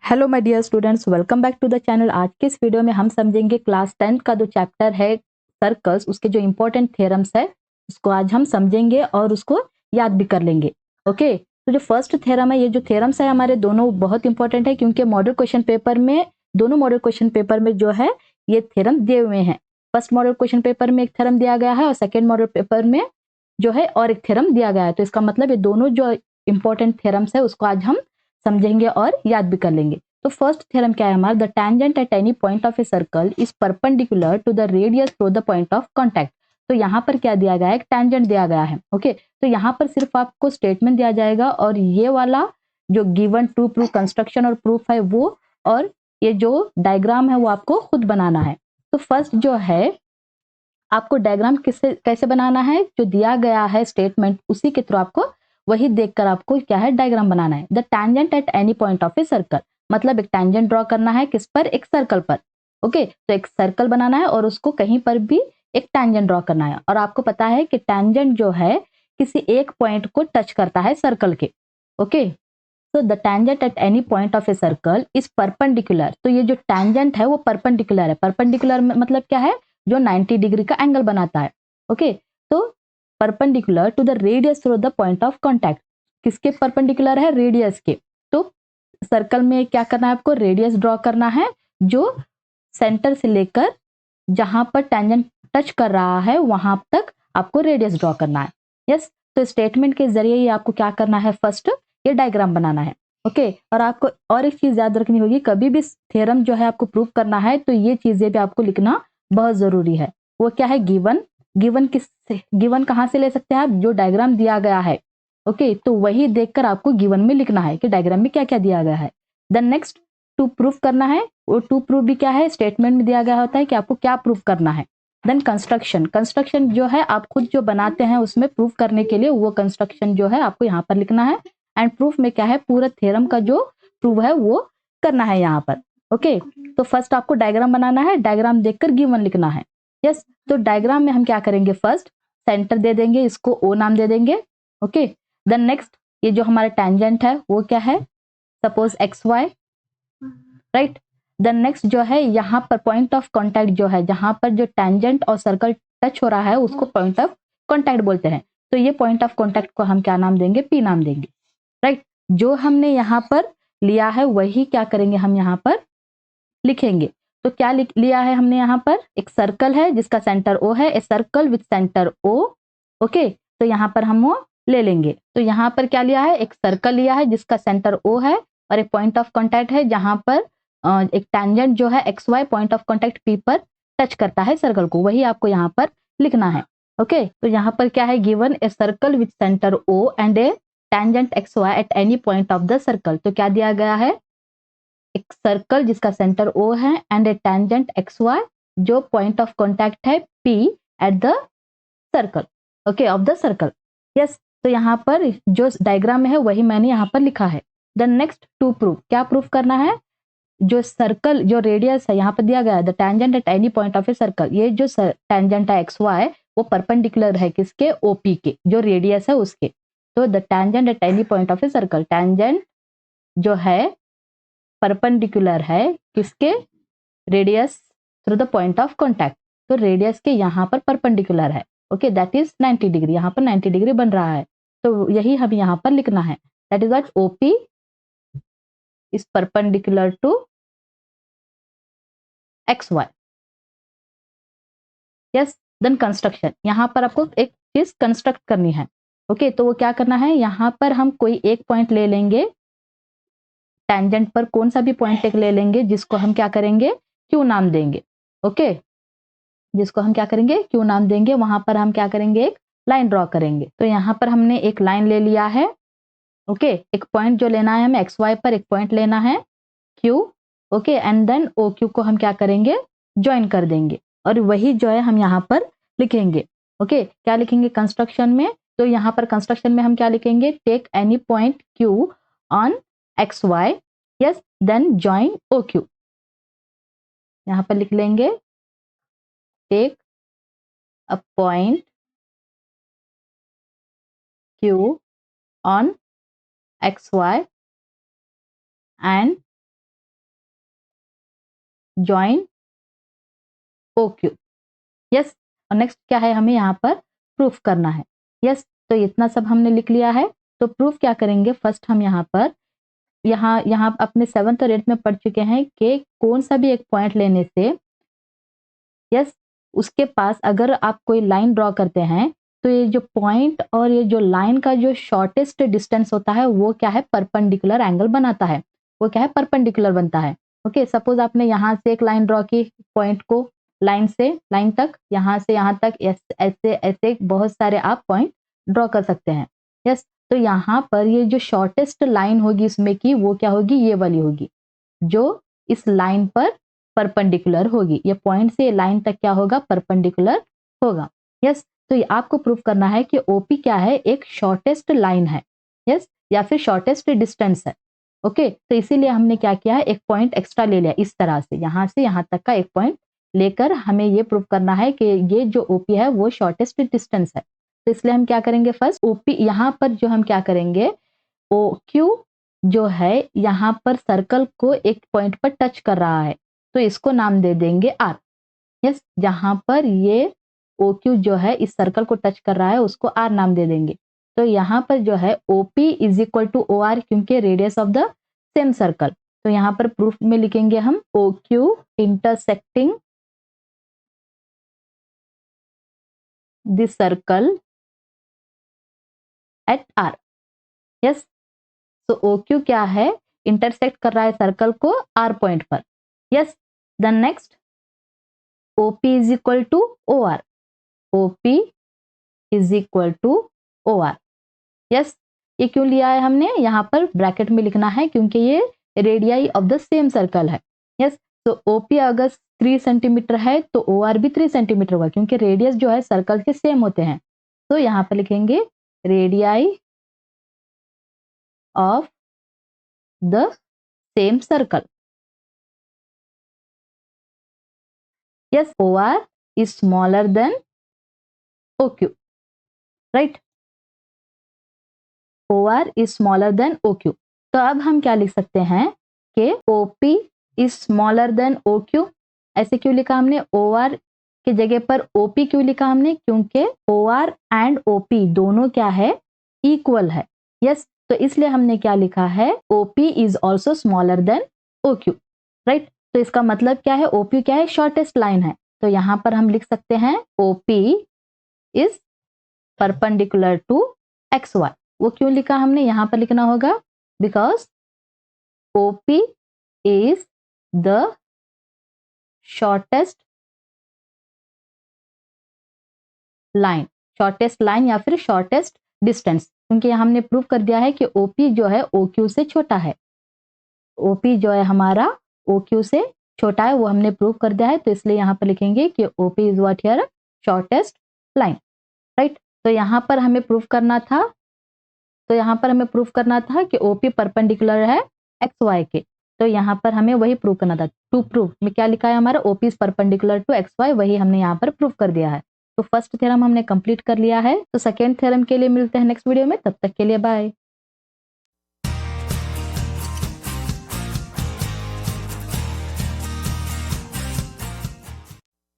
Hello my dear students, welcome back to the channel. आज के इस वीडियो में हम समझेंगे क्लास 10 का जो चैप्टर है सर्कल्स, उसके जो इंपॉर्टेंट थ्योरम्स है उसको आज हम समझेंगे और उसको याद भी कर लेंगे। ओके, तो जो फर्स्ट थ्योरम है, ये जो थ्योरम्स है हमारे दोनों बहुत इंपॉर्टेंट है क्योंकि मॉडल क्वेश्चन पेपर में, दोनों मॉडल क्वेश्चन पेपर में जो है ये थ्योरम दिए हुए हैं। फर्स्ट मॉडल क्वेश्चन पेपर में एक थ्योरम दिया गया है और सेकेंड मॉडल पेपर में जो है और एक थ्योरम दिया गया है। तो इसका मतलब ये दोनों जो इंपॉर्टेंट थ्योरम्स है उसको आज हम समझेंगे और याद भी कर लेंगे। तो फर्स्ट थ्योरम क्या है हमारा, the tangent at any point of a circle is perpendicular to the radius through the point of contact. तो यहाँ पर क्या दिया गया है, एक टेंजेंट दिया गया है। ओके, तो यहाँ पर सिर्फ आपको स्टेटमेंट दिया जाएगा और ये वाला जो गिवन टू प्रूफ कंस्ट्रक्शन और प्रूफ है वो, और ये जो डायग्राम है वो आपको खुद बनाना है। तो फर्स्ट जो है आपको डायग्राम किससे कैसे बनाना है, जो दिया गया है स्टेटमेंट उसी के थ्रू आपको वही देखकर आपको क्या है डायग्राम बनाना है। The tangent eight any point of a circle, मतलब एक टैंजेंट ड्रॉ करना है किस पर, एक सर्कल पर। ओके, तो एक सर्कल बनाना है और उसको कहीं पर भी एक टैंजेंट ड्रॉ करना है। और आपको पता है कि टैंजेंट जो है किसी एक पॉइंट को टच करता है सर्कल के। ओके, तो the tangent eight any point of a circle is perpendicular. तो ये जो टैंजेंट है वो परपेंडिकुलर है। परपेंडिकुलर मतलब क्या है, जो 90 डिग्री का एंगल बनाता है। ओके, तो perpendicular to the radius through the point of contact, किसके परपेंडिकुलर है, रेडियस के। तो सर्कल में क्या करना है आपको, रेडियस ड्रॉ करना है जो सेंटर से लेकर जहां पर टेंजेंट टच कर रहा है वहां तक आपको रेडियस ड्रॉ करना है। यस, तो स्टेटमेंट के जरिए ये आपको क्या करना है, फर्स्ट ये डायग्राम बनाना है। ओके, और आपको और एक चीज याद रखनी होगी, कभी भी थ्योरम जो है आपको प्रूव करना है तो ये चीजें भी आपको लिखना बहुत जरूरी है। वो क्या है, गिवन। गिवन कहाँ से ले सकते हैं आप, जो डायग्राम दिया गया है। ओके, तो वही देखकर आपको गिवन में लिखना है कि डायग्राम में क्या क्या दिया गया है। देन नेक्स्ट, टू प्रूफ करना है। वो टू प्रूफ भी क्या है, स्टेटमेंट में दिया गया होता है कि आपको क्या प्रूफ करना है। देन कंस्ट्रक्शन, कंस्ट्रक्शन जो है आप खुद जो बनाते हैं उसमें प्रूफ करने के लिए वो कंस्ट्रक्शन जो है आपको यहाँ पर लिखना है। एंड प्रूफ में क्या है, पूरा थ्योरम का जो प्रूफ है वो करना है यहाँ पर। ओके, तो फर्स्ट आपको डायग्राम बनाना है, डायग्राम देखकर गिवन लिखना है। यस, तो डायग्राम में हम क्या करेंगे, फर्स्ट सेंटर दे देंगे, इसको ओ नाम दे देंगे। ओके, देन नेक्स्ट ये जो हमारा टेंजेंट है वो क्या है, suppose X Y, right. Then next जो है यहाँ पर पॉइंट ऑफ कांटेक्ट जो है, जहां पर जो टेंजेंट और सर्कल टच हो रहा है उसको पॉइंट ऑफ कांटेक्ट बोलते हैं। तो ये पॉइंट ऑफ कांटेक्ट को हम क्या नाम देंगे, पी नाम देंगे, राइट। जो हमने यहाँ पर लिया है वही क्या करेंगे, हम यहाँ पर लिखेंगे। तो क्या लिया है हमने यहाँ पर, एक सर्कल है जिसका सेंटर ओ है, a circle with centre O. Okay, तो यहाँ पर हम वो ले लेंगे। तो यहाँ पर क्या लिया है, एक सर्कल लिया है जिसका सेंटर ओ है और एक पॉइंट ऑफ कांटेक्ट है जहां पर एक टेंजेंट जो है X Y point of contact P पर टच करता है सर्कल को, वही आपको यहाँ पर लिखना है। ओके, तो यहाँ पर क्या है, given a circle with centre O and a tangent X Y at any point of the circle. तो क्या दिया गया है, एक सर्कल जिसका सेंटर ओ है and a tangent X Y जो पॉइंट ऑफ कांटेक्ट है P at the circle, okay, of the circle. Yes, तो यहाँ पर जो डायग्राम में है वही मैंने यहाँ पर लिखा है। देन नेक्स्ट, टू प्रूफ, क्या प्रूफ करना है, जो सर्कल जो रेडियस है यहाँ पर दिया गया है, the tangent at any point of a circle, ये जो टेंजेंट है एक्स वाई वो परपेंडिकुलर है किसके, ओपी के, जो रेडियस है उसके। तो the tangent at any point of a circle, tangent जो है परपेंडिकुलर है किसके, radius through the point of contact. तो रेडियस के यहाँ पर परपेंडिकुलर है। ओके, दैट इज 90 डिग्री, यहाँ पर 90 डिग्री बन रहा है। तो यही हम यहाँ पर लिखना है, that is what OP is perpendicular to X Y. Yes, then construction, यहाँ पर आपको एक चीज कंस्ट्रक्ट करनी है। ओके, तो वो क्या करना है, यहाँ पर हम कोई एक पॉइंट ले लेंगे, टेंजेंट पर कौन सा भी पॉइंट एक ले लेंगे जिसको हम क्या करेंगे, क्यू नाम देंगे। ओके, जिसको हम क्या करेंगे, क्यू नाम देंगे। वहां पर हम क्या करेंगे, एक लाइन ड्रॉ करेंगे। तो यहाँ पर हमने एक लाइन ले लिया है। ओके, एक पॉइंट जो लेना है हमें एक्स वाई पर, एक पॉइंट लेना है Q. Okay, and then O Q को हम क्या करेंगे, ज्वाइन कर देंगे और वही जो है हम यहाँ पर लिखेंगे। ओके, क्या लिखेंगे कंस्ट्रक्शन में, तो यहाँ पर कंस्ट्रक्शन में हम क्या लिखेंगे, take any point Q on X Y, yes, then join O Q. यहाँ पर लिख लेंगे, take a point Q on xy and join O Q. Yes, और नेक्स्ट क्या है, हमें यहाँ पर प्रूफ करना है। यस, तो इतना सब हमने लिख लिया है। तो प्रूफ क्या करेंगे, फर्स्ट हम यहाँ पर यहाँ अपने 7th और 8th में पढ़ चुके हैं कि कौन सा भी एक पॉइंट लेने से यस उसके पास अगर आप कोई लाइन ड्रॉ करते हैं तो ये जो पॉइंट और ये जो लाइन का जो शॉर्टेस्ट डिस्टेंस होता है वो क्या है, परपेंडिकुलर एंगल बनाता है, वो क्या है, परपेंडिकुलर बनता है। ओके, सपोज आपने यहाँ से एक लाइन ड्रॉ की, पॉइंट को लाइन से लाइन तक, यहाँ से यहाँ तक, ऐसे ऐसे बहुत सारे आप पॉइंट ड्रॉ कर सकते हैं। यस, तो यहाँ पर ये जो शॉर्टेस्ट लाइन होगी इसमें की वो क्या होगी, ये वाली होगी जो इस लाइन पर परपेंडिकुलर होगी। ये पॉइंट से लाइन तक क्या होगा, परपेंडिकुलर होगा। यस, तो ये आपको प्रूफ करना है कि ओपी क्या है, एक शॉर्टेस्ट लाइन है। यस, या फिर शॉर्टेस्ट डिस्टेंस है। ओके, तो इसीलिए हमने क्या किया है, एक पॉइंट एक्स्ट्रा ले लिया, इस तरह से यहाँ तक का एक पॉइंट लेकर हमें ये प्रूफ करना है कि ये जो ओपी है वो शॉर्टेस्ट डिस्टेंस है। तो इसलिए हम क्या करेंगे, फर्स्ट ओपी यहाँ पर जो हम क्या करेंगे, ओ क्यू जो है यहाँ पर सर्कल को एक पॉइंट पर टच कर रहा है तो इसको नाम दे देंगे आर। यस, जहां पर ये ओ क्यू जो है इस सर्कल को टच कर रहा है उसको आर नाम दे देंगे। तो यहाँ पर जो है OP is equal to O R, क्योंकि radius of the same circle. तो यहाँ पर प्रूफ में लिखेंगे हम O Q intersecting this circle at R. Yes, तो ओ क्यू क्या है, इंटरसेक्ट कर रहा है सर्कल को आर पॉइंट पर। Yes, then next OP is equal to OR. OP is equal to OR. Yes, ये क्यों लिया है हमने, यहाँ पर ब्रैकेट में लिखना है क्योंकि ये radii of the same circle है। यस, तो OP अगर 3 सेंटीमीटर है तो OR भी 3 सेंटीमीटर होगा क्योंकि रेडियस जो है सर्कल के सेम होते हैं। तो यहाँ पर लिखेंगे radii of the same circle. Yes, OR is smaller than OQ, right? OR is smaller than OQ. तो अब हम क्या लिख सकते हैं कि OP is smaller than OQ। ऐसे क्यों लिखा हमने, OR की जगह पर OP क्यों लिखा हमने, क्योंकि OR एंड OP दोनों क्या है, इक्वल है। यस, तो इसलिए हमने क्या लिखा है, OP is also smaller than OQ, right? तो इसका मतलब क्या है, OP क्या है, शॉर्टेस्ट लाइन है। तो यहां पर हम लिख सकते हैं OP is perpendicular to XY। वो क्यों लिखा हमने, यहां पर लिखना होगा because OP is the shortest line या फिर शॉर्टेस्ट डिस्टेंस, क्योंकि हमने प्रूव कर दिया है कि OP जो है OQ से छोटा है। OP जो है हमारा OQ से छोटा है, वो हमने प्रूव कर दिया है। तो इसलिए यहाँ पर लिखेंगे कि OP is what here, shortest line, right? तो यहाँ पर हमें प्रूफ करना था कि OP परपेंडिकुलर है XY के। तो यहाँ पर हमें वही प्रूव करना था। टू प्रूफ में क्या लिखा है हमारा, OP is perpendicular to XY, वही हमने यहाँ पर प्रूफ कर दिया है। तो फर्स्ट थ्योरम हमने कंप्लीट कर लिया है। तो सेकेंड थ्योरम के लिए मिलते हैं नेक्स्ट वीडियो में, तब तक के लिए बाय।